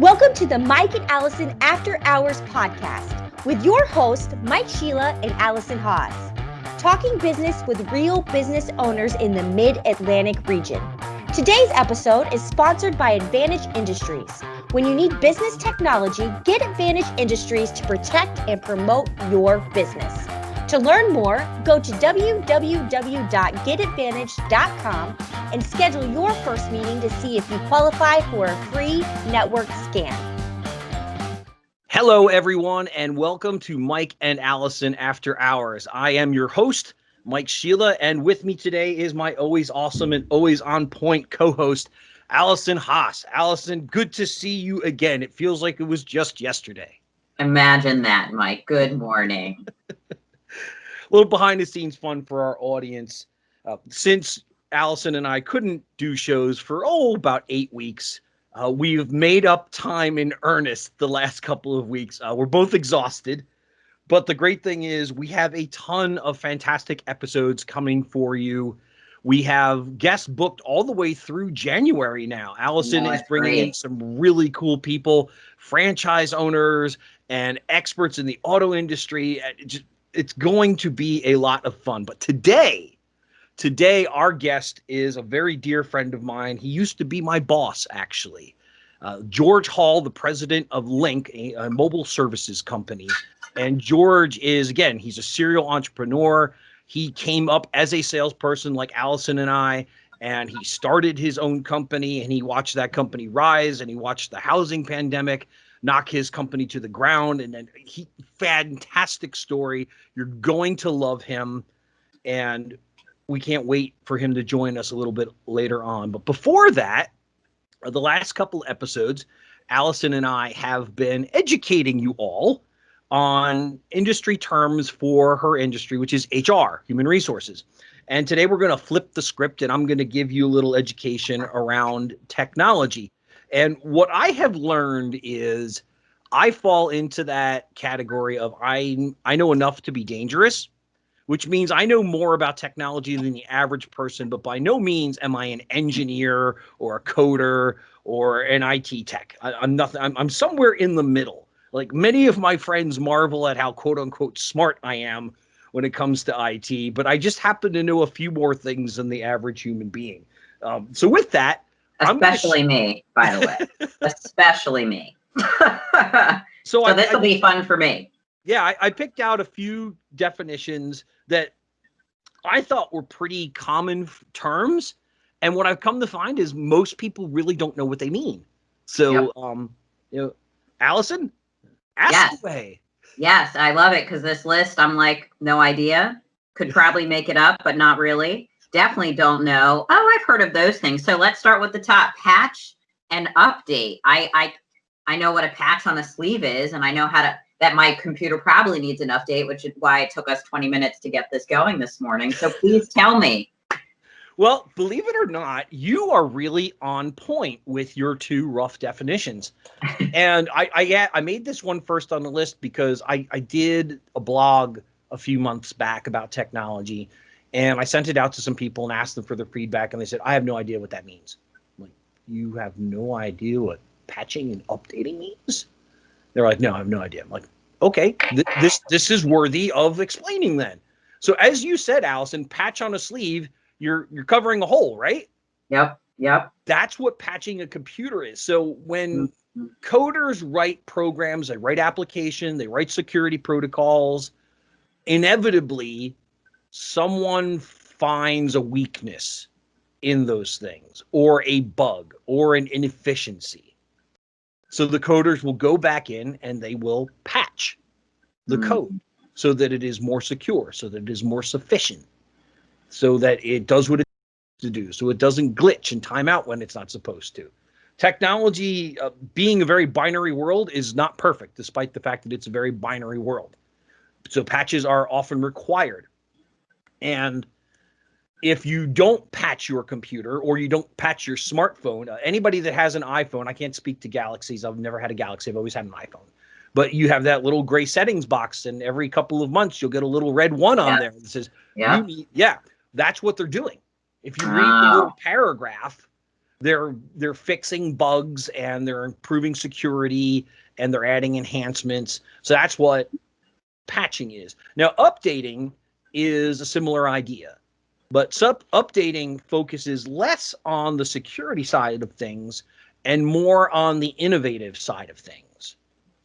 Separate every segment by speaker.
Speaker 1: Welcome to the Mike and Allison After Hours podcast with your hosts, mshelah and Allison Haas, talking business with real business owners in the Mid-Atlantic region. Today's episode is sponsored by Advantage Industries. When you need business technology, get Advantage Industries to protect and promote your business. To learn more, go to www.getadvantage.com and schedule your first meeting to see if you qualify for a free network scan.
Speaker 2: Hello, everyone, and welcome to Mike and Allison After Hours. I am your host, mshelah, and with me today is my always awesome and always on point co-host, Alison Haas. Allison, good to see you again. It feels like it was just yesterday.
Speaker 3: Imagine that, Mike. Good morning.
Speaker 2: A little behind the scenes fun for our audience. Since Allison and I couldn't do shows for, about 8 weeks, we've made up time in earnest the last couple of weeks. We're both exhausted, but the great thing is we have a ton of fantastic episodes coming for you. We have guests booked all the way through January now. Allison is bringing in some really cool people, franchise owners and experts in the auto industry. It's going to be a lot of fun. But today, our guest is a very dear friend of mine. He used to be my boss, actually. George Hall, the president of Linq, a mobile services company. And George is, again, he's a serial entrepreneur. He came up as a salesperson like Allison and I, and he started his own company, and he watched that company rise, and he watched the housing pandemic knock his company to the ground. And then fantastic story. You're going to love him. And we can't wait for him to join us a little bit later on. But before that, the last couple episodes, Allison and I have been educating you all on industry terms for her industry, which is HR, human resources. And today we're going to flip the script, and I'm going to give you a little education around technology. And what I have learned is I fall into that category of I know enough to be dangerous, which means I know more about technology than the average person, but by no means am I an engineer or a coder or an IT tech. I'm nothing. I'm somewhere in the middle. Like many of my friends marvel at how quote unquote smart I am when it comes to IT, but I just happen to know a few more things than the average human being. So with that,
Speaker 3: especially me, by the way, especially me. So this will be fun for me.
Speaker 2: Yeah, I picked out a few definitions that I thought were pretty common terms. And what I've come to find is most people really don't know what they mean. So, Allison, ask away.
Speaker 3: Yes, I love it because this list, I'm like, no idea. Could probably make it up, but not really. Definitely don't know. Oh, I've heard of those things. So let's start with the top. Patch and update. I know what a patch on a sleeve is, and I know that my computer probably needs an update, which is why it took us 20 minutes to get this going this morning. So please tell me.
Speaker 2: Well, believe it or not, you are really on point with your two rough definitions. And I made this one first on the list because I did a blog a few months back about technology, and I sent it out to some people and asked them for their feedback, and they said, I have no idea what that means. I'm like, you have no idea what patching and updating means? They're like, no, I have no idea. I'm like, okay, this is worthy of explaining then. So as you said, Allison, patch on a sleeve, you're covering a hole, right?
Speaker 3: Yep.
Speaker 2: That's what patching a computer is. So when coders write programs, they write application, they write security protocols, inevitably someone finds a weakness in those things or a bug or an inefficiency. So the coders will go back in and they will patch the code so that it is more secure, so that it is more sufficient, so that it does what it needs to do, so it doesn't glitch and time out when it's not supposed to. Technology, being a very binary world, is not perfect, despite the fact that it's a very binary world. So patches are often required. And if you don't patch your computer or you don't patch your smartphone, anybody that has an iPhone, I can't speak to Galaxies. I've never had a Galaxy. I've always had an iPhone. But you have that little gray settings box, and every couple of months you'll get a little red one on there that says, that's what they're doing. If you read the little paragraph, they're fixing bugs and they're improving security and they're adding enhancements. So that's what patching is. Now, updating is a similar idea, but updating focuses less on the security side of things and more on the innovative side of things.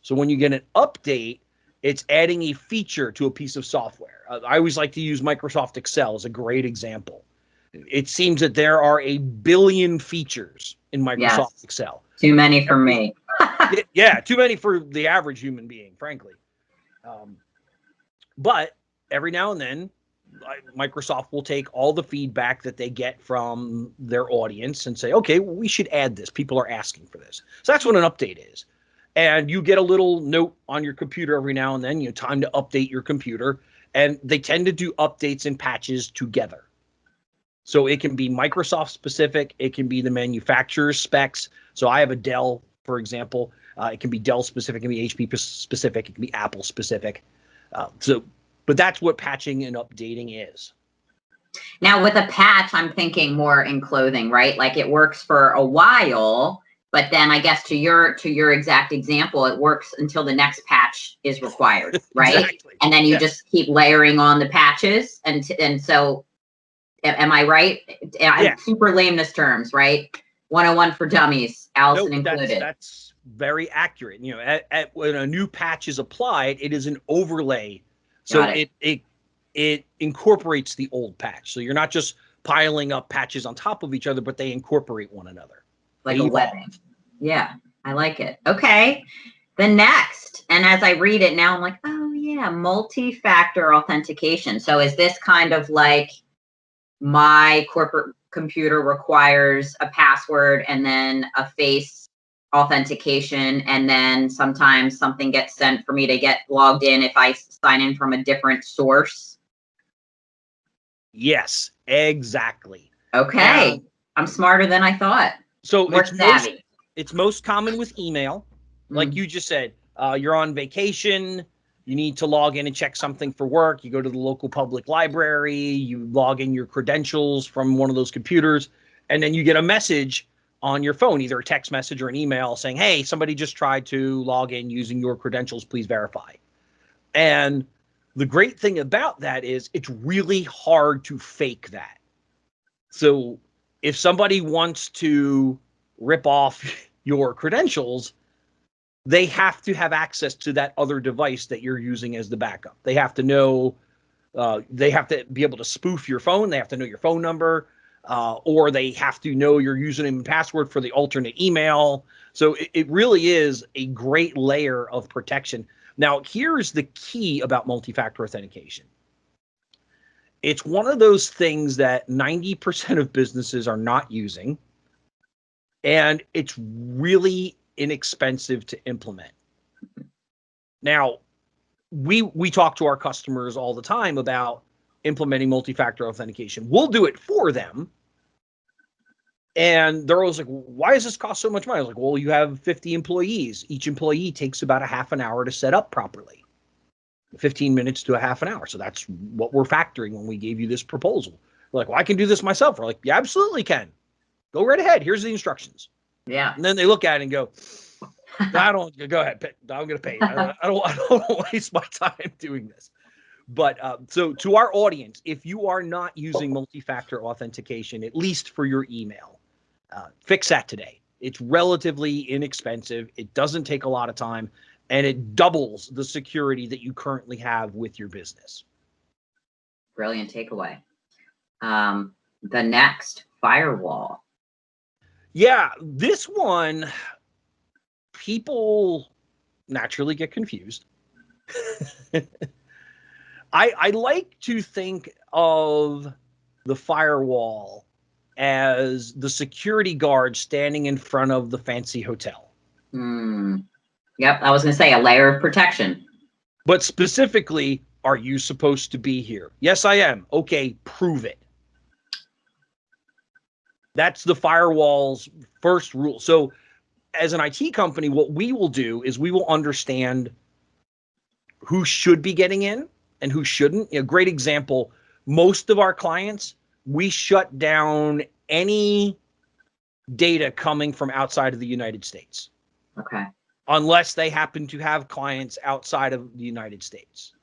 Speaker 2: So when you get an update, it's adding a feature to a piece of software. I always like to use Microsoft Excel as a great example. It seems that there are a billion features in Microsoft Excel.
Speaker 3: Too many for me.
Speaker 2: Yeah, too many for the average human being, frankly. But every now and then, Microsoft will take all the feedback that they get from their audience and say, okay, well, we should add this. People are asking for this. So that's what an update is. And you get a little note on your computer every now and then, time to update your computer. And they tend to do updates and patches together. So it can be Microsoft specific. It can be the manufacturer's specs. So I have a Dell, for example. It can be Dell specific. It can be HP specific. It can be Apple specific. But that's what patching and updating is.
Speaker 3: Now with a patch, I'm thinking more in clothing, right? Like it works for a while, but then I guess to your exact example, it works until the next patch is required, right?
Speaker 2: Exactly.
Speaker 3: And then you just keep layering on the patches, and so. Am I right? I'm super lameness terms, right? 101 for dummies, Alison included.
Speaker 2: That's very accurate. When a new patch is applied, it is an overlay. So it incorporates the old patch. So you're not just piling up patches on top of each other, but they incorporate one another.
Speaker 3: Like a webbing. Yeah, I like it. Okay. The next, and as I read it now, I'm like, oh yeah, multi-factor authentication. So is this kind of like my corporate computer requires a password and then a face authentication, and then sometimes something gets sent for me to get logged in if I sign in from a different source?
Speaker 2: Yes, exactly.
Speaker 3: Okay. I'm smarter than I thought.
Speaker 2: So
Speaker 3: More savvy.
Speaker 2: It's most common with email. Like you just said, you're on vacation. You need to log in and check something for work. You go to the local public library, you log in your credentials from one of those computers, and then you get a message on your phone, either a text message or an email saying, hey, somebody just tried to log in using your credentials, please verify. And the great thing about that is it's really hard to fake that. So if somebody wants to rip off your credentials, they have to have access to that other device that you're using as the backup. They have to know, they have to be able to spoof your phone. They have to know your phone number, or they have to know your username and password for the alternate email. So it really is a great layer of protection. Now, here's the key about multi-factor authentication. It's one of those things that 90% of businesses are not using, and it's really inexpensive to implement. Now, we talk to our customers all the time about implementing multi-factor authentication. We'll do it for them. And they're always like, why does this cost so much money? I was like, well, you have 50 employees. Each employee takes about a half an hour to set up properly. 15 minutes to a half an hour. So that's what we're factoring when we gave you this proposal. We're like, well, I can do this myself. We're like, you absolutely can. Go right ahead. Here's the instructions.
Speaker 3: Yeah.
Speaker 2: And then they look at it and go, go ahead. I'm going to pay. I don't waste my time doing this. But so to our audience, if you are not using multi-factor authentication, at least for your email, fix that today. It's relatively inexpensive. It doesn't take a lot of time, and it doubles the security that you currently have with your business.
Speaker 3: Brilliant takeaway. The next, firewall.
Speaker 2: Yeah, this one, people naturally get confused. I like to think of the firewall as the security guard standing in front of the fancy hotel.
Speaker 3: Yep, I was going to say a layer of protection.
Speaker 2: But specifically, are you supposed to be here? Yes, I am. Okay, prove it. That's the firewall's first rule. So as an IT company, what we will do is we will understand who should be getting in and who shouldn't. A great example, most of our clients, we shut down any data coming from outside of the United States.
Speaker 3: Okay.
Speaker 2: Unless they happen to have clients outside of the United States.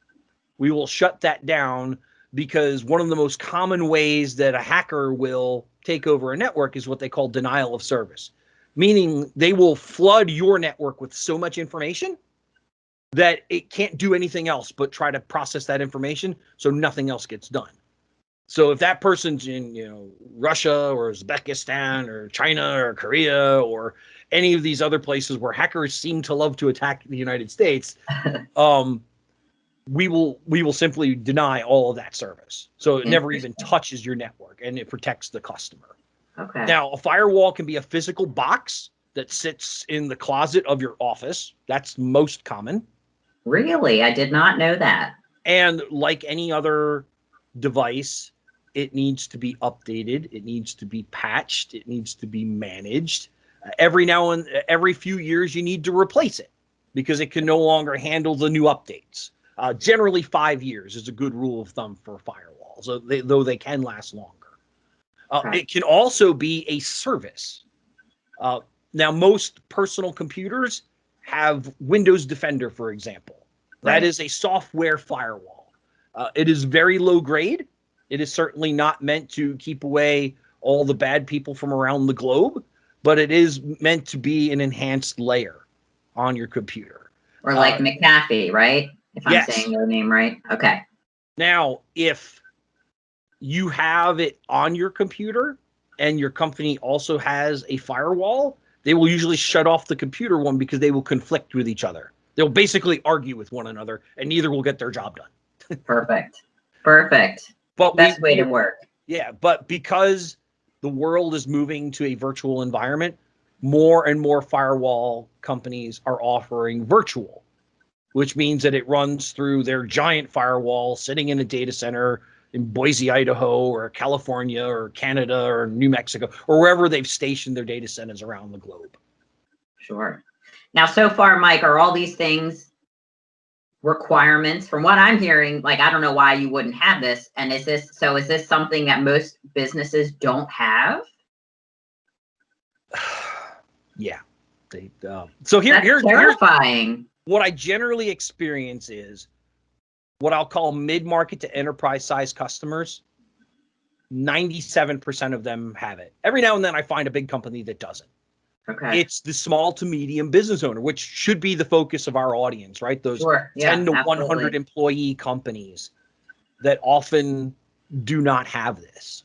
Speaker 2: We will shut that down because one of the most common ways that a hacker will take over a network is what they call denial of service, meaning they will flood your network with so much information that it can't do anything else but try to process that information so nothing else gets done. So if that person's in, Russia or Uzbekistan or China or Korea or any of these other places where hackers seem to love to attack the United States, we will simply deny all of that service. So it never even touches your network, and it protects the customer.
Speaker 3: Okay.
Speaker 2: Now, a firewall can be a physical box that sits in the closet of your office. That's most common.
Speaker 3: Really? I did not know that.
Speaker 2: And like any other device, it needs to be updated. It needs to be patched. It needs to be managed. Every few years, you need to replace it because it can no longer handle the new updates. Generally, 5 years is a good rule of thumb for firewalls, though they can last longer.
Speaker 3: Okay.
Speaker 2: It can also be a service. Now, most personal computers have Windows Defender, for example. That is a software firewall. It is very low grade. It is certainly not meant to keep away all the bad people from around the globe, but it is meant to be an enhanced layer on your computer.
Speaker 3: Or like McAfee, right? If I'm saying your name right. Okay.
Speaker 2: Now, if you have it on your computer and your company also has a firewall, they will usually shut off the computer one because they will conflict with each other. They'll basically argue with one another, and neither will get their job done.
Speaker 3: Perfect.
Speaker 2: But
Speaker 3: best way to work.
Speaker 2: Yeah, but because the world is moving to a virtual environment, more and more firewall companies are offering virtual, which means that it runs through their giant firewall sitting in a data center in Boise, Idaho, or California, or Canada, or New Mexico, or wherever they've stationed their data centers around the globe.
Speaker 3: Sure. Now, so far, Mike, are all these things requirements? From what I'm hearing, like, I don't know why you wouldn't have this. And is this something that most businesses don't have?
Speaker 2: Yeah. So here's
Speaker 3: terrifying.
Speaker 2: What I generally experience is what I'll call mid-market to enterprise size customers. 97% of them have it. Every now and then I find a big company that doesn't.
Speaker 3: Okay.
Speaker 2: It's the small to medium business owner, which should be the focus of our audience, right? Those 10 to 100 employee companies that often do not have this,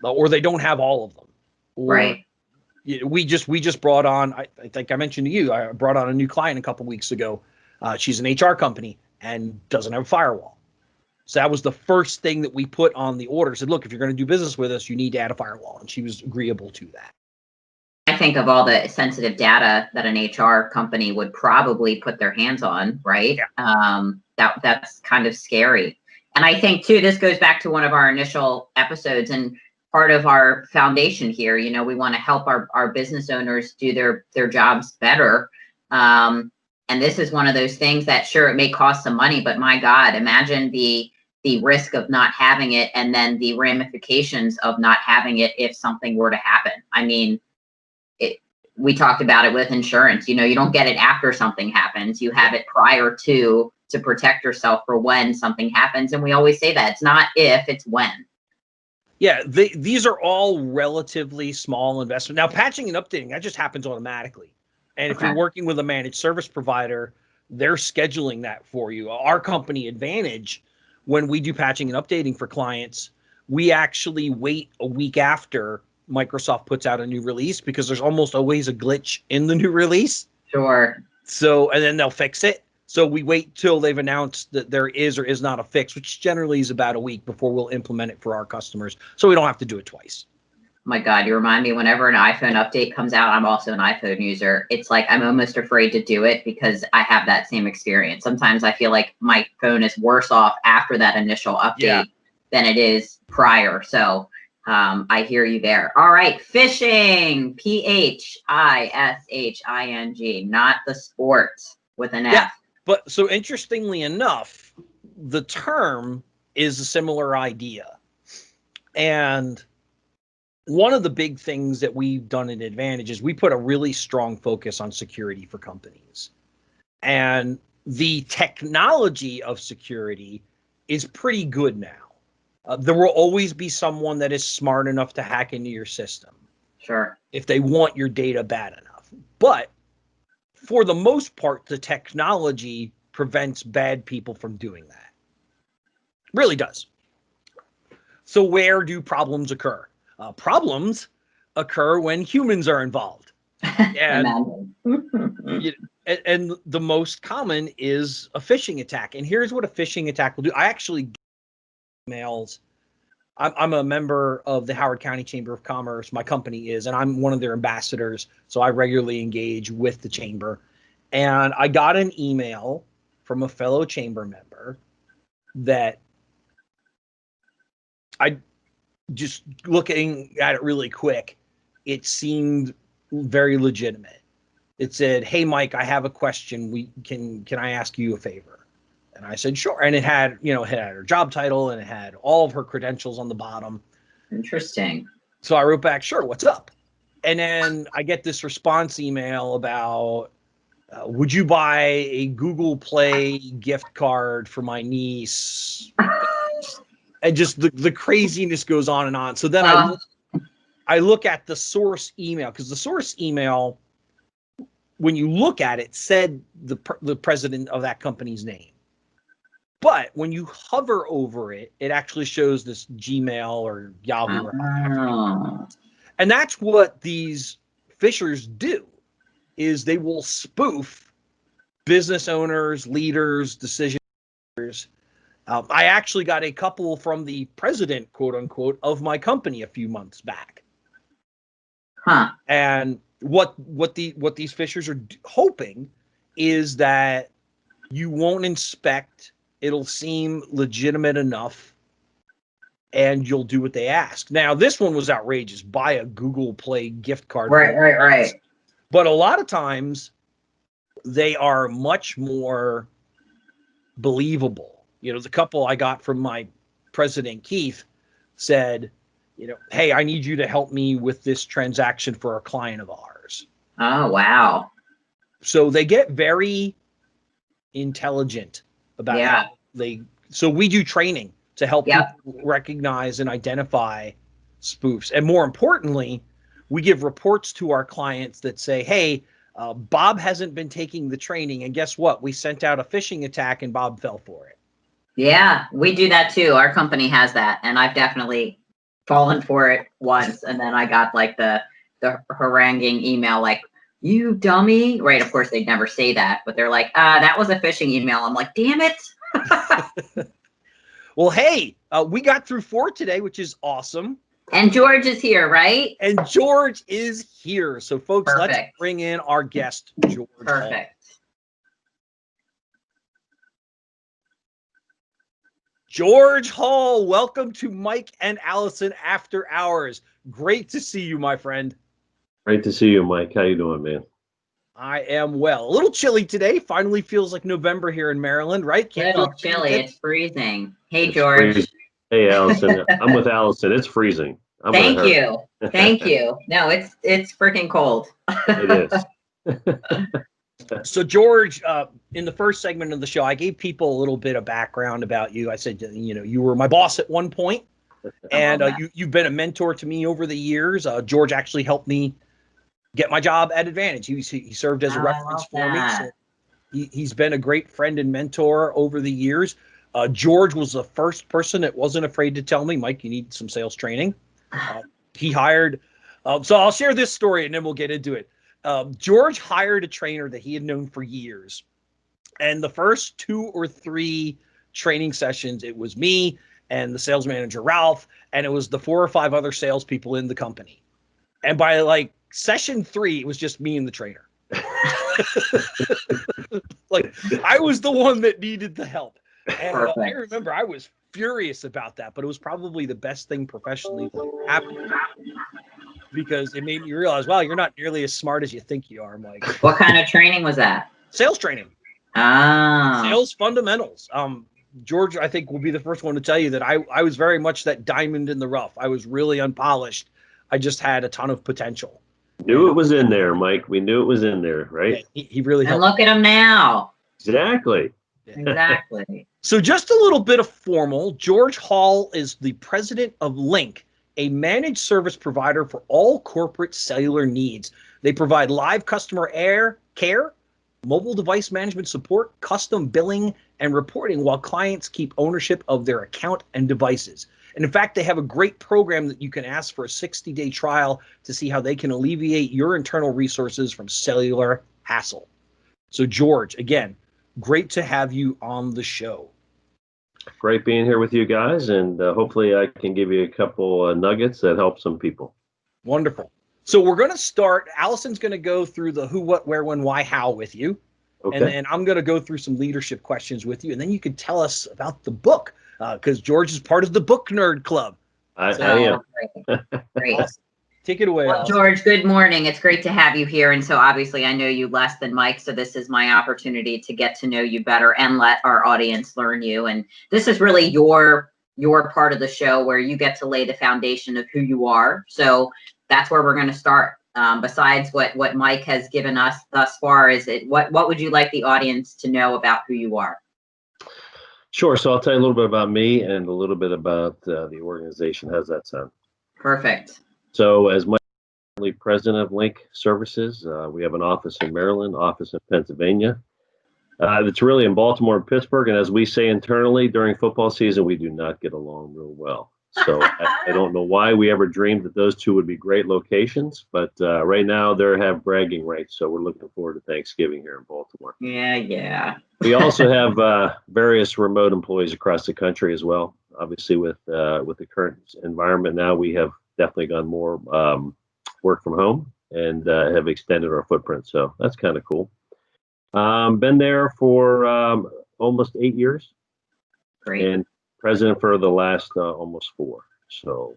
Speaker 2: or they don't have all of them. Or we just brought on, I think I mentioned to you, I brought on a new client a couple weeks ago. She's an HR company and doesn't have a firewall. So that was the first thing that we put on the order. Said, look, if you're going to do business with us, you need to add a firewall. And she was agreeable to that.
Speaker 3: I think of all the sensitive data that an HR company would probably put their hands on, right? Yeah. That's kind of scary. And I think too, this goes back to one of our initial episodes and part of our foundation here. We want to help our business owners do their jobs better. And this is one of those things that, sure, it may cost some money, but my God, imagine the risk of not having it and then the ramifications of not having it if something were to happen. I mean, we talked about it with insurance. You don't get it after something happens. You have it prior to protect yourself for when something happens. And we always say that it's not if, it's when.
Speaker 2: Yeah, these are all relatively small investments. Now, patching and updating, that just happens automatically. And if you're working with a managed service provider, they're scheduling that for you. Our company Advantage, when we do patching and updating for clients, we actually wait a week after Microsoft puts out a new release because there's almost always a glitch in the new release.
Speaker 3: Sure.
Speaker 2: So, and then they'll fix it. So we wait till they've announced that there is or is not a fix, which generally is about a week before we'll implement it for our customers. So we don't have to do it twice.
Speaker 3: My God, you remind me, whenever an iPhone update comes out, I'm also an iPhone user. It's like I'm almost afraid to do it because I have that same experience. Sometimes I feel like my phone is worse off after that initial update than it is prior. So I hear you there. All right. Phishing, Phishing, not the sport with an F.
Speaker 2: But so interestingly enough, the term is a similar idea. And one of the big things that we've done at Advantage is we put a really strong focus on security for companies. And the technology of security is pretty good now. There will always be someone that is smart enough to hack into your system.
Speaker 3: Sure.
Speaker 2: If they want your data bad enough. But for the most part, the technology prevents bad people from doing that. Really does. So where do problems occur? Problems occur when humans are involved. And, and the most common is a phishing attack. And here's what a phishing attack will do. I actually get emails. I'm a member of the Howard County Chamber of Commerce. My company is, and I'm one of their ambassadors. So I regularly engage with the chamber. And I got an email from a fellow chamber member that I just looking at it really quick, it seemed very legitimate. It said, "Hey, Mike, I have a question. Can I ask you a favor?" And I said, "Sure." And it had, it had her job title and it had all of her credentials on the bottom.
Speaker 3: Interesting.
Speaker 2: So I wrote back, "Sure, what's up?" And then I get this response email about, would you buy a Google Play gift card for my niece? And just the craziness goes on and on. So then I look at the source email, because the source email, when you look at it, said the president of that company's name. But when you hover over it, it actually shows this Gmail or Yahoo. And that's what these phishers do, is they will spoof business owners, leaders, decision makers. I actually got a couple from the president, quote unquote, of my company a few months back. And what these phishers are hoping is that you won't inspect. It'll seem legitimate enough, and you'll do what they ask. Now, this one was outrageous. Buy a Google Play gift card.
Speaker 3: Right.
Speaker 2: But a lot of times, they are much more believable. The couple I got from my president, Keith, said, "Hey, I need you to help me with this transaction for a client of ours."
Speaker 3: Oh, wow.
Speaker 2: So they get very intelligent about how so we do training to help people recognize and identify spoofs. And more importantly, we give reports to our clients that say, "Hey, Bob hasn't been taking the training. And guess what? We sent out a phishing attack and Bob fell for it."
Speaker 3: Yeah, we do that too. Our company has that. And I've definitely fallen for it once. And then I got like the haranguing email, like, "You dummy." Right. Of course, they'd never say that, but they're like, "That was a phishing email." I'm like, damn it.
Speaker 2: Well, hey, we got through 4 today, which is awesome.
Speaker 3: And George is here, right?
Speaker 2: And George is here. So, folks,
Speaker 3: Perfect.
Speaker 2: Let's bring in our guest, George.
Speaker 3: Perfect.
Speaker 2: George Hall, welcome to Mike and Allison After Hours. Great to see you, my friend.
Speaker 4: Great to see you, Mike. How you doing, man?
Speaker 2: I am well. A little chilly today. Finally feels like November here in Maryland, right?
Speaker 3: Can't little chilly. It's freezing. Hey,
Speaker 4: it's
Speaker 3: George.
Speaker 4: Freezing. Hey, Allison. I'm with Allison. It's freezing.
Speaker 3: Thank you. Thank you. No, it's freaking cold.
Speaker 4: It is.
Speaker 2: So, George, in the first segment of the show, I gave people a little bit of background about you. I said, you were my boss at one point, and you've been a mentor to me over the years. George actually helped me get my job at Advantage. He served as a reference for me. So he's been a great friend and mentor over the years. George was the first person that wasn't afraid to tell me, "Mike, you need some sales training." He hired, so I'll share this story and then we'll get into it. George hired a trainer that he had known for years. And the first 2 or 3 training sessions, it was me and the sales manager, Ralph, and it was the 4 or 5 other salespeople in the company. And by like session 3, it was just me and the trainer. Like, I was the one that needed the help. And I remember I was furious about that, but it was probably the best thing professionally that happened, because it made me realize, wow, you're not nearly as smart as you think you are, Mike.
Speaker 3: What kind of training was that?
Speaker 2: Sales training. Sales fundamentals. George, I think, will be the first one to tell you that I was very much that diamond in the rough. I was really unpolished. I just had a ton of potential.
Speaker 4: Knew it was in there, Mike. We knew it was in there, right?
Speaker 2: Yeah, he really
Speaker 3: And
Speaker 2: helped.
Speaker 3: look at him now.
Speaker 4: Exactly.
Speaker 3: Exactly.
Speaker 2: So just a little bit of formal. George Hall is the president of Linq, a managed service provider for all corporate cellular needs. They provide live customer care, mobile device management support, custom billing, and reporting while clients keep ownership of their account and devices. And in fact, they have a great program that you can ask for a 60-day trial to see how they can alleviate your internal resources from cellular hassle. So George, again, great to have you on the show.
Speaker 4: Great being here with you guys, and hopefully I can give you a couple nuggets that help some people.
Speaker 2: Wonderful. So we're going to start. Allison's going to go through the who, what, where, when, why, how with you.
Speaker 4: Okay.
Speaker 2: And then I'm going to go through some leadership questions with you. And then you can tell us about the book, because George is part of the book nerd club.
Speaker 4: I am.
Speaker 3: Great.
Speaker 2: Take it away,
Speaker 3: Well,
Speaker 2: Allison.
Speaker 3: George, good morning. It's great to have you here. And so obviously I know you less than Mike, so this is my opportunity to get to know you better and let our audience learn you. And this is really your part of the show where you get to lay the foundation of who you are. So that's where we're going to start. Besides what Mike has given us thus far, what would you like the audience to know about who you are?
Speaker 4: Sure. So I'll tell you a little bit about me and a little bit about the organization. How's that sound?
Speaker 3: Perfect.
Speaker 4: So as Mike, president of Linq Services, we have an office in Maryland, office in Pennsylvania. It's really in Baltimore and Pittsburgh. And as we say internally during football season, we do not get along real well. So I don't know why we ever dreamed that those two would be great locations, but right now they have bragging rights. So we're looking forward to Thanksgiving here in Baltimore.
Speaker 3: Yeah.
Speaker 4: We also have various remote employees across the country as well. Obviously, with the current environment now, we have definitely gone more work from home and have extended our footprint. So that's kind of cool. Been there for almost 8 years.
Speaker 3: Great.
Speaker 4: And president for the last almost 4. So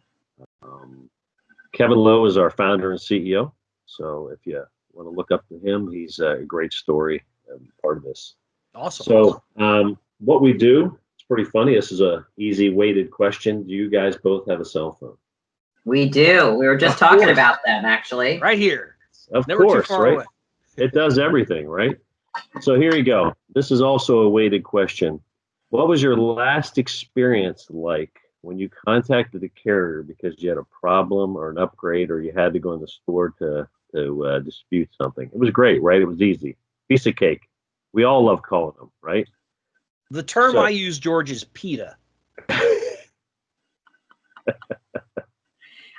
Speaker 4: Kevin Lowe is our founder and CEO. So if you want to look up to him, he's a great story and part of this.
Speaker 2: Awesome.
Speaker 4: So what we do, it's pretty funny. This is a easy weighted question. Do you guys both have a cell phone?
Speaker 3: We do. We were just talking about them, actually.
Speaker 2: Right here.
Speaker 4: Of
Speaker 2: Never
Speaker 4: course,
Speaker 2: too far
Speaker 4: right?
Speaker 2: away.
Speaker 4: It does everything, right? So here you go. This is also a weighted question. What was your last experience like when you contacted a carrier because you had a problem or an upgrade or you had to go in the store to dispute something? It was great, right? It was easy. Piece of cake. We all love calling them, right?
Speaker 2: The term I use, George, is PETA.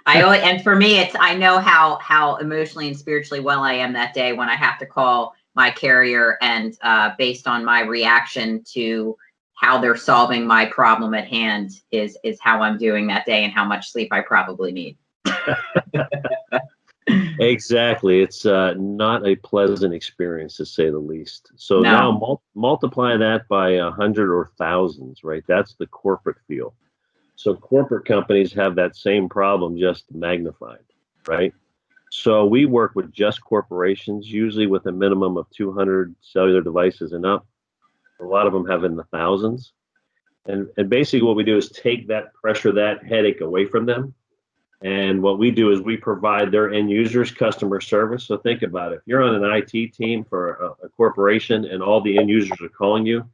Speaker 3: And for me, I know how emotionally and spiritually well I am that day when I have to call my carrier, and based on my reaction to how they're solving my problem at hand is how I'm doing that day and how much sleep I probably need.
Speaker 4: Exactly. It's not a pleasant experience, to say the least. So now multiply that by 100 or thousands, right? That's the corporate feel. So corporate companies have that same problem, just magnified, right? So we work with just corporations, usually with a minimum of 200 cellular devices and up. A lot of them have in the thousands. And basically what we do is take that pressure, that headache away from them. And what we do is we provide their end users customer service. So think about it. If you're on an IT team for a corporation and all the end users are calling you,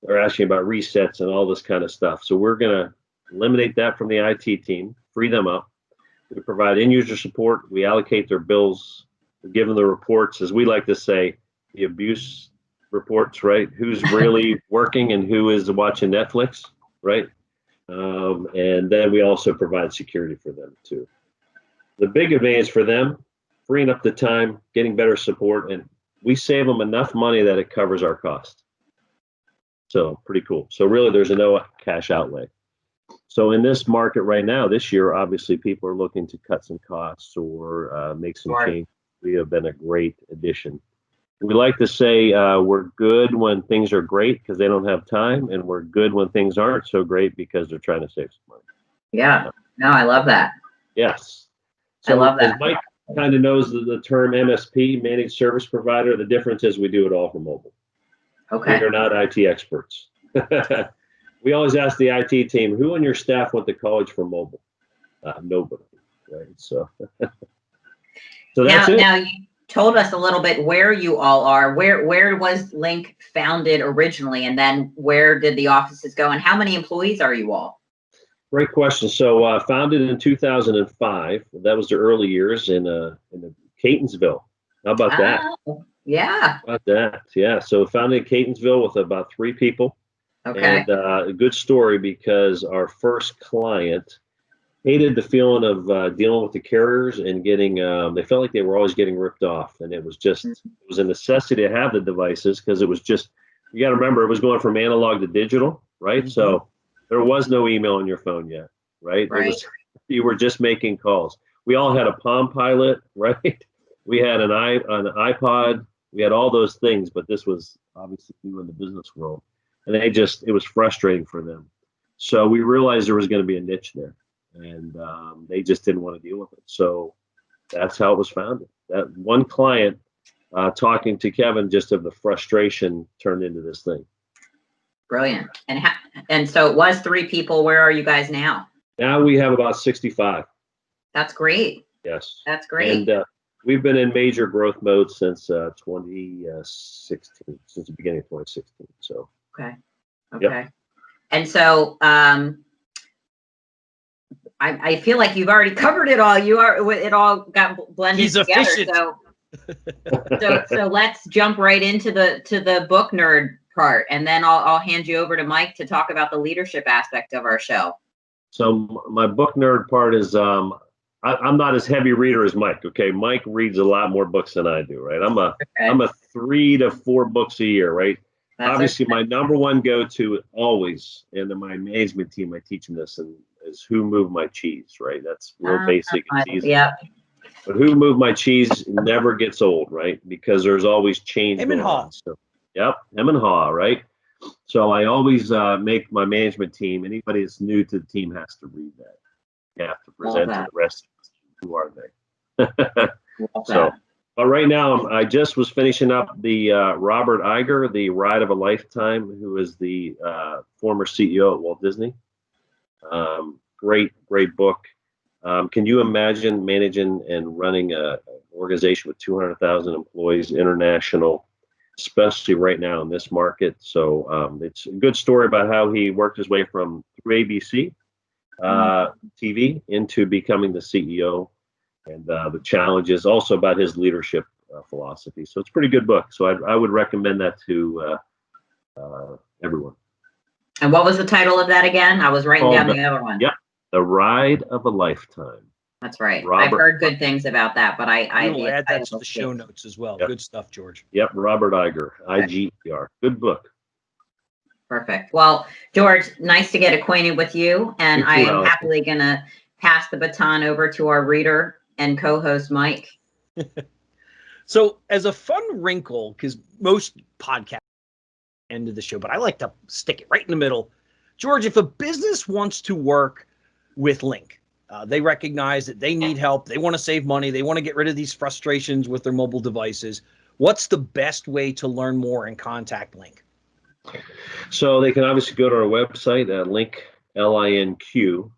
Speaker 4: they're asking about resets and all this kind of stuff. So we're going to eliminate that from the IT team, free them up. We provide end user support. We allocate their bills, we give them the reports, as we like to say, the abuse reports, right? Who's really working and who is watching Netflix, right? And then we also provide security for them too. The big advantage for them, freeing up the time, getting better support, and we save them enough money that it covers our cost. So pretty cool. So really there's no cash outlay. So in this market right now, this year, obviously people are looking to cut some costs or make some change. We have been a great addition. We like to say we're good when things are great because they don't have time, and we're good when things aren't so great because they're trying to save some money.
Speaker 3: Yeah, no, I love that.
Speaker 4: Yes. So
Speaker 3: I love that.
Speaker 4: As Mike kind of knows the term MSP, managed service provider, the difference is we do it all for mobile.
Speaker 3: Okay.
Speaker 4: We're not IT experts. We always ask the IT team, who on your staff went to college for mobile? Nobody. right? So, so that's it.
Speaker 3: Now you told us a little bit where you all are. Where was Linq founded originally, and then where did the offices go, and how many employees are you all?
Speaker 4: Great question. So founded in 2005. That was the early years in Catonsville. How about that?
Speaker 3: Yeah.
Speaker 4: How about that? Yeah. So founded in Catonsville with about 3 people.
Speaker 3: Okay.
Speaker 4: And a good story because our first client hated the feeling of dealing with the carriers and getting, they felt like they were always getting ripped off. And it was a necessity to have the devices because it was just, you got to remember, it was going from analog to digital, right?
Speaker 2: Mm-hmm.
Speaker 4: So there was no email on your phone yet, right?
Speaker 3: Right.
Speaker 4: You were just making calls. We all had a Palm Pilot, right? We had an iPod. We had all those things, but this was obviously new in the business world. And it was frustrating for them. So we realized there was going to be a niche there, and they just didn't want to deal with it. So that's how it was founded. That one client talking to Kevin, just of the frustration, turned into this thing.
Speaker 3: Brilliant. And so it was 3 people. Where are you guys now?
Speaker 4: Now we have about 65.
Speaker 3: That's great.
Speaker 4: Yes.
Speaker 3: That's great.
Speaker 4: And we've been in major growth mode since 2016, since the beginning of 2016. So.
Speaker 3: Okay.
Speaker 4: Yep.
Speaker 3: And so I feel like you've already covered it all. It all got blended
Speaker 2: He's
Speaker 3: together.
Speaker 2: efficient.
Speaker 3: So let's jump right into the book nerd part, and then I'll hand you over to Mike to talk about the leadership aspect of our show.
Speaker 4: So my book nerd part is I'm not as heavy reader as Mike. Okay, Mike reads a lot more books than I do. Right, I'm a 3 to 4 books a year. Right.
Speaker 3: That's
Speaker 4: Obviously,
Speaker 3: okay.
Speaker 4: my number one go-to always, and in my management team, I teach them this, and is Who Moved My Cheese, right? That's real basic and easy.
Speaker 3: Yeah.
Speaker 4: But Who Moved My Cheese never gets old, right? Because there's always change going on. So, yep, hem and haw, right? So I always make my management team, anybody that's new to the team has to read that. You have to present to the rest of the team. Who are they? So. But right now, I just was finishing up the Robert Iger, The Ride of a Lifetime, who is the former CEO at Walt Disney. Great book. Can you imagine managing and running an organization with 200,000 employees, international, especially right now in this market? So it's a good story about how he worked his way from through ABC TV into becoming the CEO. And the challenges, also about his leadership philosophy. So it's a pretty good book. So I would recommend that to everyone.
Speaker 3: And what was the title of that again? I was writing down the other one.
Speaker 4: Yep, The Ride of a Lifetime.
Speaker 3: That's right.
Speaker 4: Robert,
Speaker 3: I've heard good things about that, but I
Speaker 2: will add that to the show notes as well.
Speaker 4: Yep.
Speaker 2: Good stuff, George.
Speaker 4: Yep, Robert Iger, Iger. Good book.
Speaker 3: Perfect. Well, George, nice to get acquainted with you, and I am happily going to pass the baton over to our reader and co-host, Mike.
Speaker 2: So as a fun wrinkle, because most podcasts end of the show, but I like to stick it right in the middle. George, if a business wants to work with Linq, they recognize that they need help, they want to save money, they want to get rid of these frustrations with their mobile devices, what's the best way to learn more and contact Linq?
Speaker 4: So they can obviously go to our website at Linq, Linq.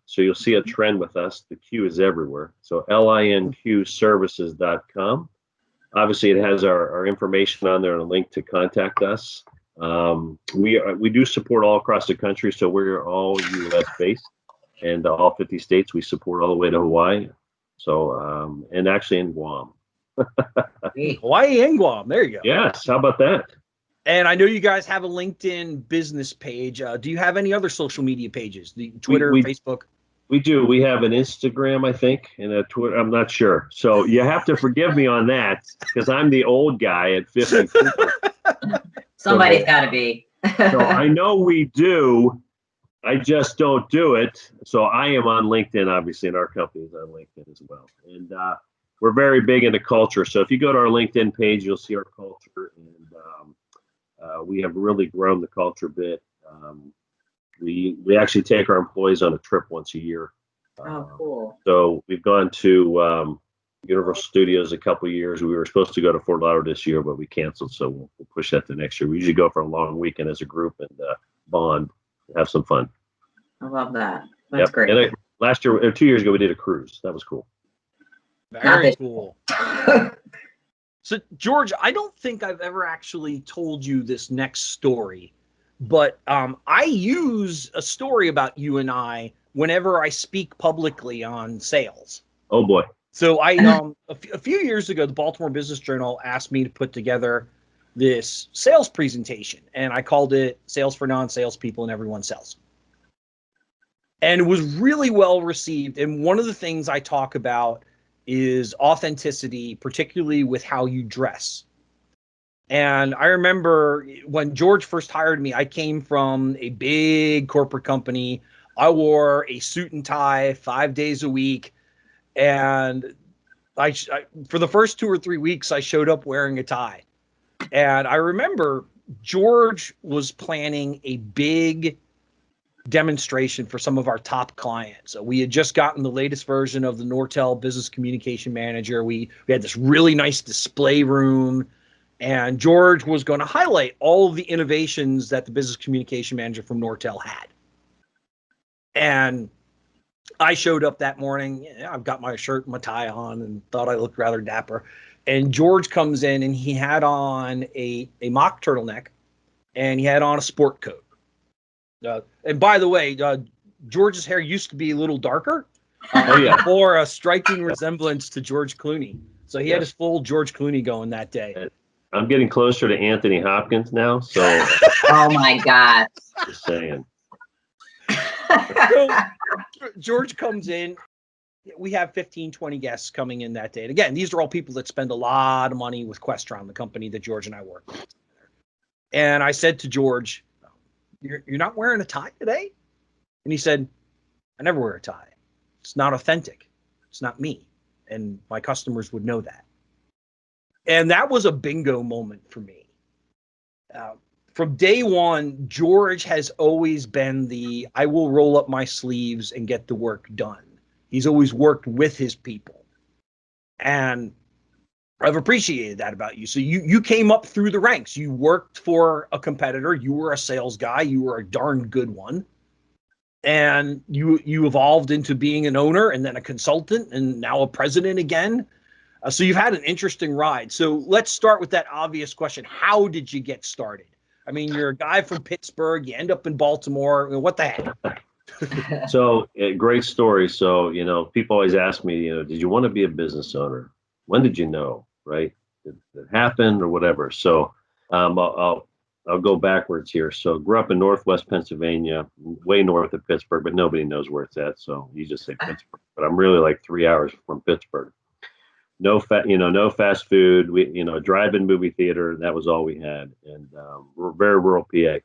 Speaker 4: So you'll see a trend with us. The Q is everywhere. So linqservices.com. Obviously, it has our information on there and a link to contact us. We do support all across the country. So we're all U.S. based, and all 50 states. We support all the way to Hawaii. So and actually in Guam.
Speaker 2: Hawaii and Guam. There you go.
Speaker 4: Yes. How about that?
Speaker 2: And I know you guys have a LinkedIn business page. Do you have any other social media pages? The Twitter, Facebook?
Speaker 4: We do. We have an Instagram, I think, and a Twitter. I'm not sure. So you have to forgive me on that because I'm the old guy at 54.
Speaker 3: Somebody's got to be.
Speaker 4: So I know we do. I just don't do it. So I am on LinkedIn, obviously, and our company is on LinkedIn as well. And we're very big into culture. So if you go to our LinkedIn page, you'll see our culture. And we have really grown the culture bit. We actually take our employees on a trip once a year.
Speaker 3: Oh, cool.
Speaker 4: So we've gone to Universal Studios a couple of years. We were supposed to go to Fort Lauderdale this year, but we canceled. So we'll push that to next year. We usually go for a long weekend as a group and bond, have some fun.
Speaker 3: I love that. That's great.
Speaker 4: And last year or 2 years ago, we did a cruise. That was cool.
Speaker 2: Very cool. So, George, I don't think I've ever actually told you this next story, but I use a story about you and I whenever I speak publicly on sales.
Speaker 4: Oh, boy.
Speaker 2: So I a few years ago, the Baltimore Business Journal asked me to put together this sales presentation, and I called it Sales for Non-Salespeople and Everyone Sells. And it was really well received. And one of the things I talk about is authenticity, particularly with how you dress. And I remember when George first hired me, I came from a big corporate company. I wore a suit and tie 5 days a week. And I for the first 2 or 3 weeks, I showed up wearing a tie. And I remember George was planning a big demonstration for some of our top clients. So we had just gotten the latest version of the Nortel Business Communication Manager. We had this really nice display room, and George was going to highlight all of the innovations that the Business Communication Manager from Nortel had. And I showed up that morning. I've got my shirt and my tie on and thought I looked rather dapper. And George comes in and he had on a mock turtleneck and he had on a sport coat. And by the way, George's hair used to be a little darker. Bore a striking resemblance to George Clooney. So he had his full George Clooney going that day.
Speaker 4: I'm getting closer to Anthony Hopkins now. So,
Speaker 3: oh my God.
Speaker 4: Just saying.
Speaker 2: So George comes in. We have 15, 20 guests coming in that day. And again, these are all people that spend a lot of money with Questron, the company that George and I work with. And I said to George, you're not wearing a tie today? And he said, I never wear a tie. It's not authentic. It's not me. And my customers would know that. And that was a bingo moment for me. From day one, George has always been I will roll up my sleeves and get the work done. He's always worked with his people. And I've appreciated that about you. So you came up through the ranks. You worked for a competitor. You were a sales guy. You were a darn good one. And you evolved into being an owner and then a consultant and now a president again. So you've had an interesting ride. So let's start with that obvious question. How did you get started? I mean, you're a guy from Pittsburgh. You end up in Baltimore. What the heck?
Speaker 4: So great story. So, people always ask me, did you want to be a business owner? When did you know, right? Did it happen or whatever? So I'll go backwards here. So grew up in Northwest Pennsylvania, way north of Pittsburgh, but nobody knows where it's at. So you just say Pittsburgh, but I'm really like 3 hours from Pittsburgh. No fast food. We, drive-in movie theater. That was all we had. And we're very rural PA.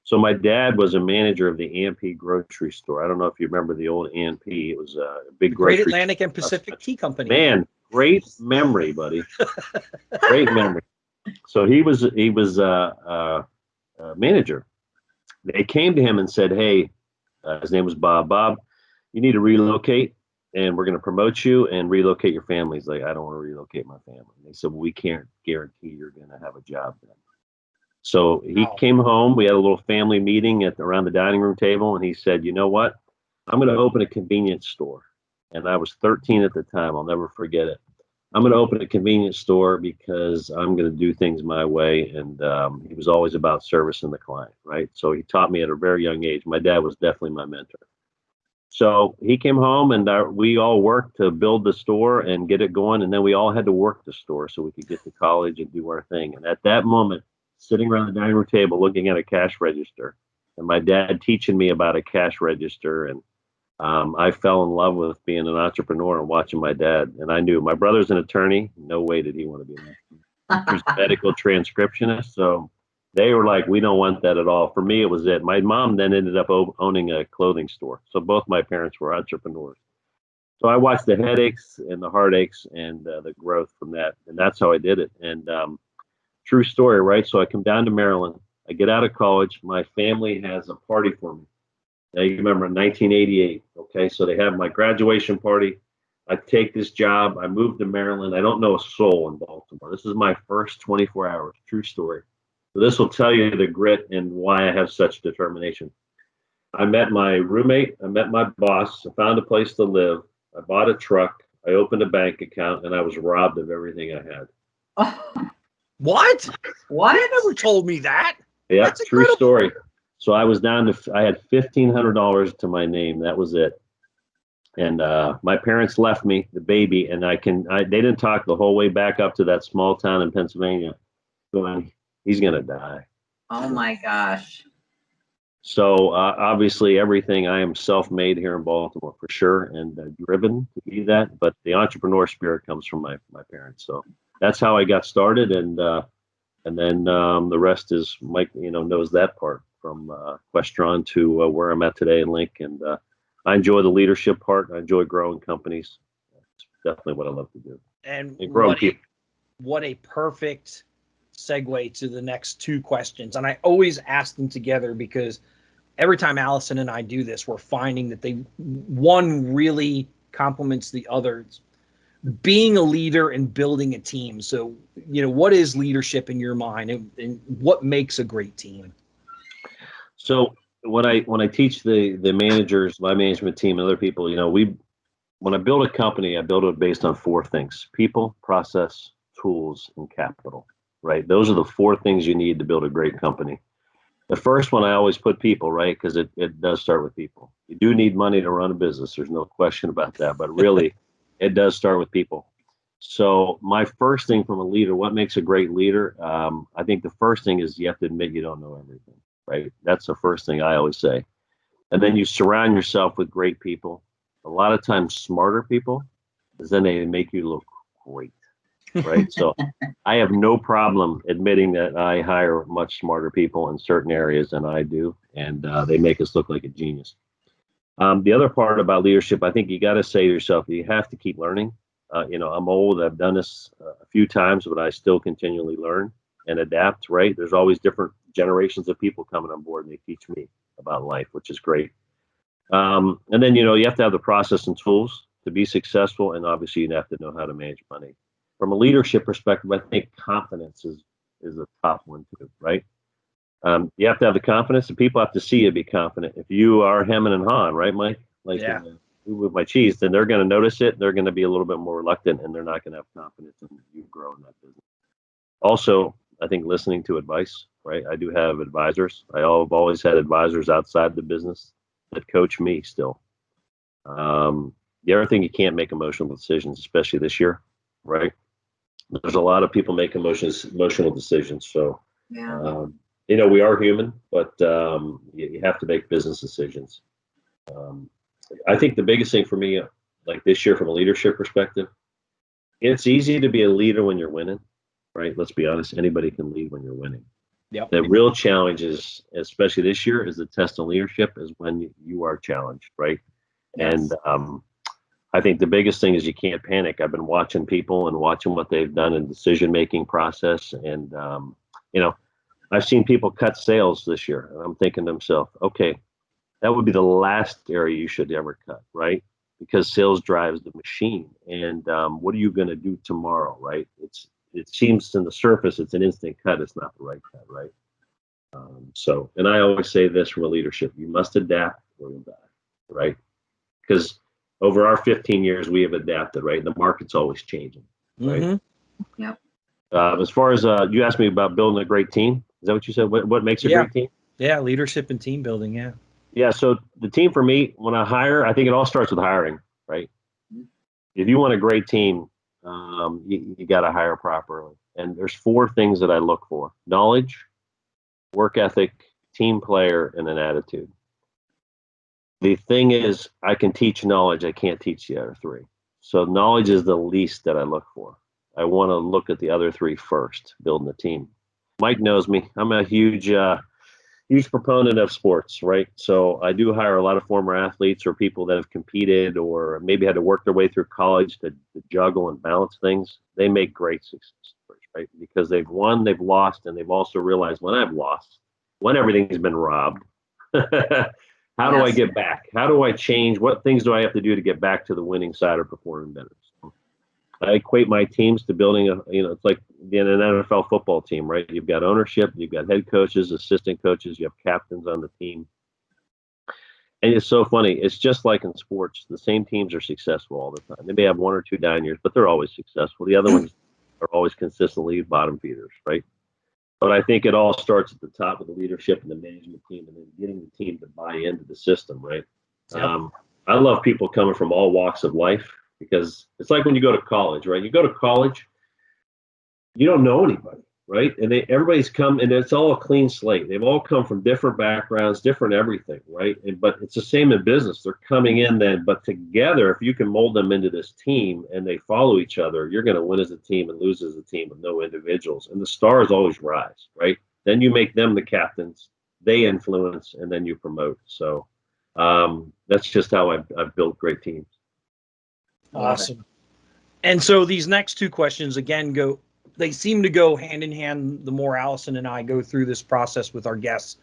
Speaker 4: So my dad was a manager of the A&P grocery store. I don't know if you remember the old A&P. It was a big grocery.
Speaker 2: Great Atlantic and Pacific Tea Company.
Speaker 4: Man, great memory, buddy. Great memory. So he was a manager. They came to him and said, "Hey, his name was Bob. Bob, you need to relocate, and we're going to promote you and relocate your family." He's like, "I don't want to relocate my family." And they said, "Well, we can't guarantee you're going to have a job then." So he came home. We had a little family meeting around the dining room table, and he said, "You know what? I'm going to open a convenience store." And I was 13 at the time. I'll never forget it. I'm going to open a convenience store because I'm going to do things my way. And he was always about servicing the client, right? So he taught me at a very young age. My dad was definitely my mentor. So he came home and we all worked to build the store and get it going. And then we all had to work the store so we could get to college and do our thing. And at that moment, sitting around the dining room table, looking at a cash register, and my dad teaching me about a cash register. And I fell in love with being an entrepreneur and watching my dad. And I knew my brother's an attorney. No way did he want to be an attorney. He was a medical transcriptionist. So they were like, we don't want that at all. For me, it was it. My mom then ended up owning a clothing store. So both my parents were entrepreneurs. So I watched the headaches and the heartaches and the growth from that. And that's how I did it. And true story, right? So I come down to Maryland. I get out of college. My family has a party for me. Now you remember 1988. Okay, so they have my graduation party. I take this job. I moved to Maryland. I don't know a soul in Baltimore. This is my first 24 hours. True story. So this will tell you the grit and why I have such determination. I met my roommate. I met my boss. I found a place to live. I bought a truck. I opened a bank account, and I was robbed of everything I had.
Speaker 2: What?
Speaker 3: What?
Speaker 2: You never told me that.
Speaker 4: Yeah,
Speaker 2: That's
Speaker 4: true
Speaker 2: incredible.
Speaker 4: story. So I was down to, I had $1,500 to my name. That was it. And my parents left me, the baby, and they didn't talk the whole way back up to that small town in Pennsylvania, going, he's going to die.
Speaker 3: Oh my gosh.
Speaker 4: So obviously everything, I am self-made here in Baltimore for sure, and driven to be that. But the entrepreneur spirit comes from my parents. So that's how I got started, and then the rest is Mike. Knows that part from Questron to where I'm at today in Linq, and I enjoy the leadership part. I enjoy growing companies. It's definitely what I love to do.
Speaker 2: And
Speaker 4: growing people.
Speaker 2: What a perfect segue to the next two questions. And I always ask them together because every time Alison and I do this, we're finding that one really complements the others. Being a leader and building a team. So, what is leadership in your mind, and what makes a great team?
Speaker 4: So when I teach the managers, my management team, and other people, when I build a company, I build it based on four things: people, process, tools, and capital. Right? Those are the four things you need to build a great company. The first one, I always put people, right? Because it does start with people. You do need money to run a business. There's no question about that. But really, it does start with people. So my first thing from a leader, what makes a great leader? I think the first thing is you have to admit you don't know everything, right? That's the first thing I always say. And then you surround yourself with great people. A lot of times smarter people, because then they make you look great, right? So I have no problem admitting that I hire much smarter people in certain areas than I do, and they make us look like a genius. The other part about leadership, I think you got to say to yourself, you have to keep learning. I'm old. I've done this a few times, but I still continually learn and adapt, right? There's always different generations of people coming on board, and they teach me about life, which is great. And then, you have to have the process and tools to be successful, and obviously you have to know how to manage money. From a leadership perspective, I think confidence is a top one too, right? You have to have the confidence, and people have to see you be confident. If you are hemming and hawing, right, Mike? Like,
Speaker 2: yeah.
Speaker 4: With my cheese, then they're going to notice it. They're going to be a little bit more reluctant, and they're not going to have confidence in you grow in that business. Also, I think listening to advice, right? I do have advisors. I've always had advisors outside the business that coach me still. The other thing, you can't make emotional decisions, especially this year, right? There's a lot of people make emotional decisions. So,
Speaker 3: Yeah.
Speaker 4: We are human, but you have to make business decisions. I think the biggest thing for me, like this year from a leadership perspective, it's easy to be a leader when you're winning, right? Let's be honest. Anybody can lead when you're winning.
Speaker 2: Yep.
Speaker 4: The real challenge is, especially this year, is the test of leadership is when you are challenged, right?
Speaker 3: Yes.
Speaker 4: And I think the biggest thing is you can't panic. I've been watching people and watching what they've done in decision-making process. And, I've seen people cut sales this year. And I'm thinking to myself, okay, that would be the last area you should ever cut, right? Because sales drives the machine. And what are you going to do tomorrow, right? It seems on the surface, it's an instant cut. It's not the right cut, right? And I always say this from a leadership, you must adapt or you'll die, right? Because over our 15 years, we have adapted, right? The market's always changing, right?
Speaker 2: Mm-hmm.
Speaker 3: Yep.
Speaker 4: As far as you asked me about building a great team, is that what you said? What makes a great team?
Speaker 2: Yeah, leadership and team building, yeah.
Speaker 4: Yeah, so the team for me, when I hire, I think it all starts with hiring, right? If you want a great team, you got to hire properly. And there's four things that I look for: knowledge, work ethic, team player, and an attitude. The thing is, I can teach knowledge. I can't teach the other three. So knowledge is the least that I look for. I want to look at the other three first, building the team. Mike knows me. I'm a huge proponent of sports, right? So I do hire a lot of former athletes or people that have competed or maybe had to work their way through college to juggle and balance things. They make great success stories, right? Because they've won, they've lost, and they've also realized when I've lost, when everything's been robbed, how do I get back? How do I change? What things do I have to do to get back to the winning side or performing better? So I equate my teams to building it's like in an NFL football team, right? You've got ownership, you've got head coaches, assistant coaches, you have captains on the team. And it's so funny. It's just like in sports. The same teams are successful all the time. They may have 1 or 2 down years, but they're always successful. The other ones are always consistently bottom feeders, right? But I think it all starts at the top with the leadership and the management team, and then getting the team to buy into the system, right? Yep. I love people coming from all walks of life, because it's like when you go to college, right? You go to college, you don't know anybody, right? And everybody's come, and it's all a clean slate. They've all come from different backgrounds, different everything, right? But it's the same in business. They're coming in then, but together, if you can mold them into this team and they follow each other, you're going to win as a team and lose as a team with no individuals. And the stars always rise, right? Then you make them the captains, they influence, and then you promote. So that's just how I've built great teams.
Speaker 2: Awesome. And so these next 2 questions, again, they seem to go hand in hand the more Alison and I go through this process with our guests.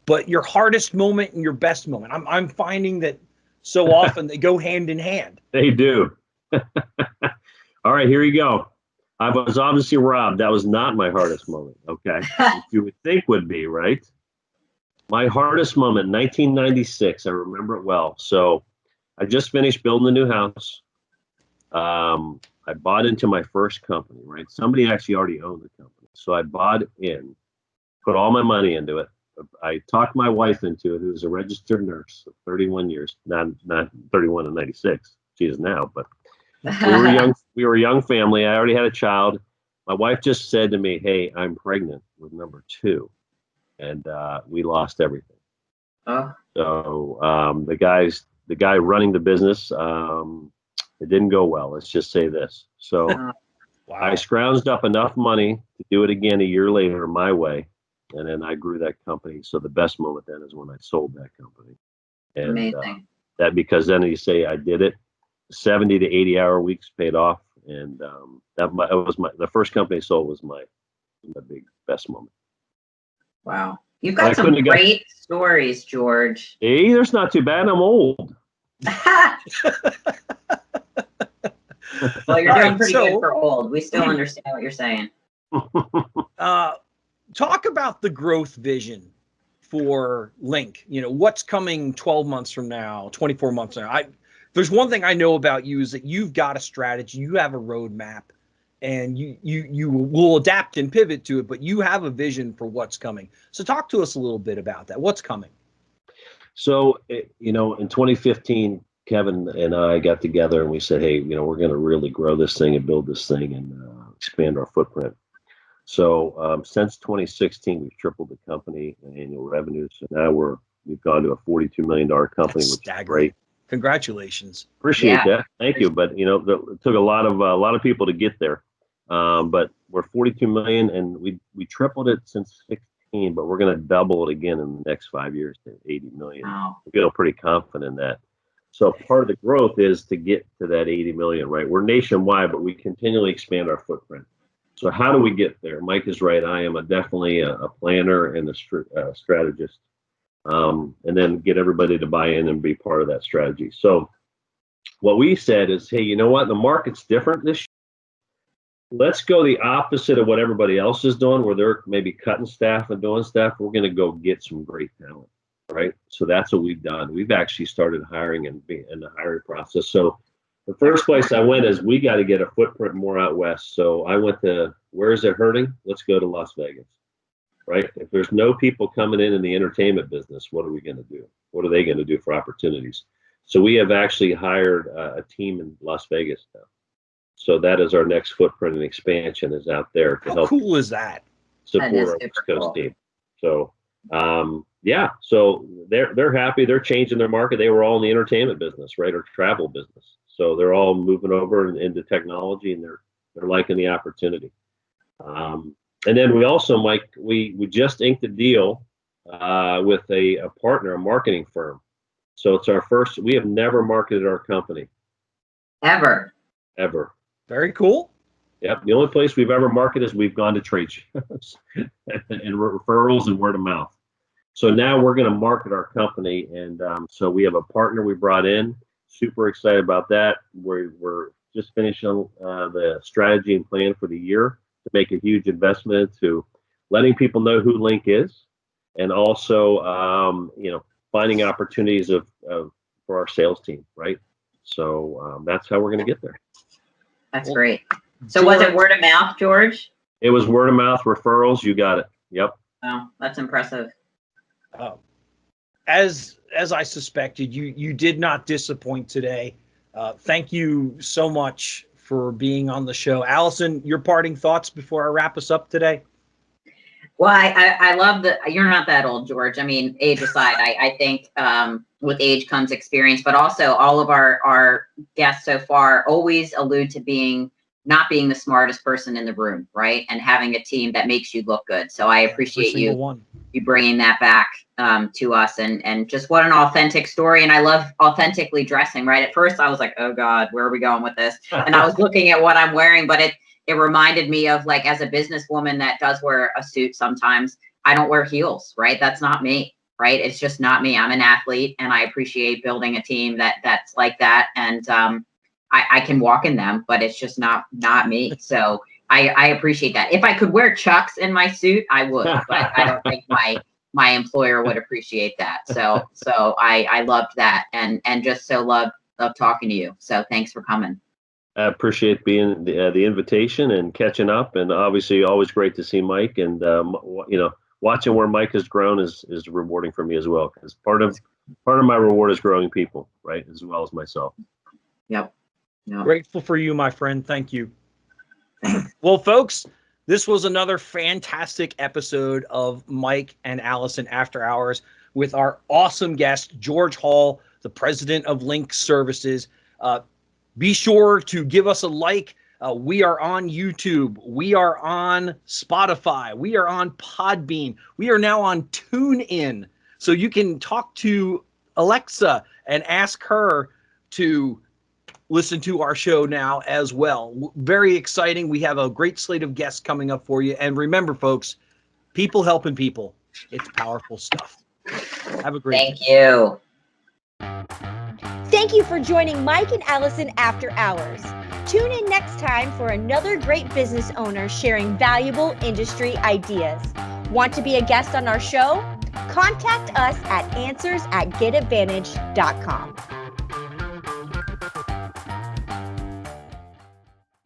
Speaker 2: But your hardest moment and your best moment, I'm finding that so often they go hand in hand.
Speaker 4: They do. All right, here you go. I was obviously robbed. That was not my hardest moment, okay? Which you would think would be, right? My hardest moment, 1996, I remember it well. So I just finished building a new house. I bought into my first company, right? Somebody actually already owned the company. So I bought in, put all my money into it. I talked my wife into it, who's a registered nurse of 31 years, not 31 and 96. She is now, but we were a young family. I already had a child. My wife just said to me, "Hey, I'm pregnant with number 2." And we lost everything. So the guy running the business, it didn't go well. Let's just say this. So
Speaker 2: Wow.
Speaker 4: I scrounged up enough money to do it again a year later my way. And then I grew that company. So the best moment then is when I sold that company. And
Speaker 3: Amazing.
Speaker 4: That, because then you say I did it, 70 to 80 hour weeks paid off. And that was the first company I sold was my best moment.
Speaker 3: Wow. You've got some great stories, George.
Speaker 4: Hey, that's not too bad. I'm old.
Speaker 3: Well, you're doing pretty good for old. We still understand what you're saying.
Speaker 2: Talk about the growth vision for Linq. What's coming 12 months from now, 24 months from now. There's one thing I know about you is that you've got a strategy, you have a roadmap, and you will adapt and pivot to it, but you have a vision for what's coming. So talk to us a little bit about that. What's coming?
Speaker 4: So, in 2015, Kevin and I got together and we said, hey, we're going to really grow this thing and build this thing and expand our footprint. So since 2016, we've tripled the company in annual revenue. So now we've gone to a $42 million company, which is great.
Speaker 2: Congratulations.
Speaker 4: Appreciate that. Thank you. But it took a lot of people to get there. But we're 42 million, and we tripled it since 16. But we're going to double it again in the next 5 years to 80 million.
Speaker 3: Wow.
Speaker 4: We feel pretty confident in that. So part of the growth is to get to that 80 million, right? We're nationwide, but we continually expand our footprint. So how do we get there? Mike is right. I am definitely a planner and a strategist, and then get everybody to buy in and be part of that strategy. So what we said is, hey, you know what? The market's different this year. Let's go the opposite of what everybody else is doing, where they're maybe cutting staff and doing stuff. We're going to go get some great talent, right? So that's what we've done. We've actually started hiring and in the hiring process. So the first place I went is we got to get a footprint more out west. So I went to, where is it hurting? Let's go to Las Vegas, right? If there's no people coming in the entertainment business, what are we going to do? What are they going to do for opportunities? So we have actually hired a team in Las Vegas now. So that is our next footprint and expansion is out there to help.
Speaker 2: How cool is that?
Speaker 4: Support our West Coast team. So yeah, so they're happy. They're changing their market. They were all in the entertainment business, right, or travel business. So they're all moving over into technology, and they're liking the opportunity. And then we also, Mike, we just inked a deal with a partner, a marketing firm. So it's our first. We have never marketed our company.
Speaker 3: Ever.
Speaker 2: Very cool.
Speaker 4: Yep. The only place we've ever marketed is we've gone to trade shows and referrals and word of mouth. So now we're going to market our company. And so we have a partner we brought in. Super excited about that. We're just finishing the strategy and plan for the year to make a huge investment into letting people know who Linq is, and also, finding opportunities for our sales team, right? So that's how we're going to get there.
Speaker 3: That's great. So was it word of mouth, George?
Speaker 4: It was word of mouth, referrals. You got it. Yep.
Speaker 3: Oh, that's impressive.
Speaker 2: As I suspected, you did not disappoint today. Thank you so much for being on the show. Alison, your parting thoughts before I wrap us up today?
Speaker 3: Well, I love that you're not that old, George. I mean, age aside, I think with age comes experience, but also all of our guests so far always allude to not being the smartest person in the room, right? And having a team that makes you look good. So I appreciate you bringing that back to us, and just what an authentic story. And I love authentically dressing, right? At first I was like, oh God, where are we going with this? And I was looking at what I'm wearing, but it reminded me of, like, as a businesswoman that does wear a suit sometimes, I don't wear heels, right? That's not me, right? It's just not me. I'm an athlete, and I appreciate building a team that's like that. And I can walk in them, but it's just not me. So I appreciate that. If I could wear Chucks in my suit, I would, but I don't think my employer would appreciate that. So I loved that, and just so love talking to you. So thanks for coming.
Speaker 4: I appreciate being the invitation and catching up, and obviously always great to see Mike. And watching where Mike has grown is rewarding for me as well, because part of my reward is growing people, right, as well as myself.
Speaker 3: Yep.
Speaker 2: Grateful for you, my friend. Thank you. Well, folks, this was another fantastic episode of Mike and Alison After Hours with our awesome guest, George Hall, the president of Linq Services. Be sure to give us a like. We are on YouTube. We are on Spotify. We are on Podbean. We are now on TuneIn. So you can talk to Alexa and ask her to listen to our show now as well. Very exciting. We have a great slate of guests coming up for you. And remember, folks, people helping people. It's powerful stuff. Have a great day.
Speaker 3: Thank you.
Speaker 1: Thank you for joining Mike and Alison After Hours. Tune in next time for another great business owner sharing valuable industry ideas. Want to be a guest on our show? Contact us at answers@getadvantage.com.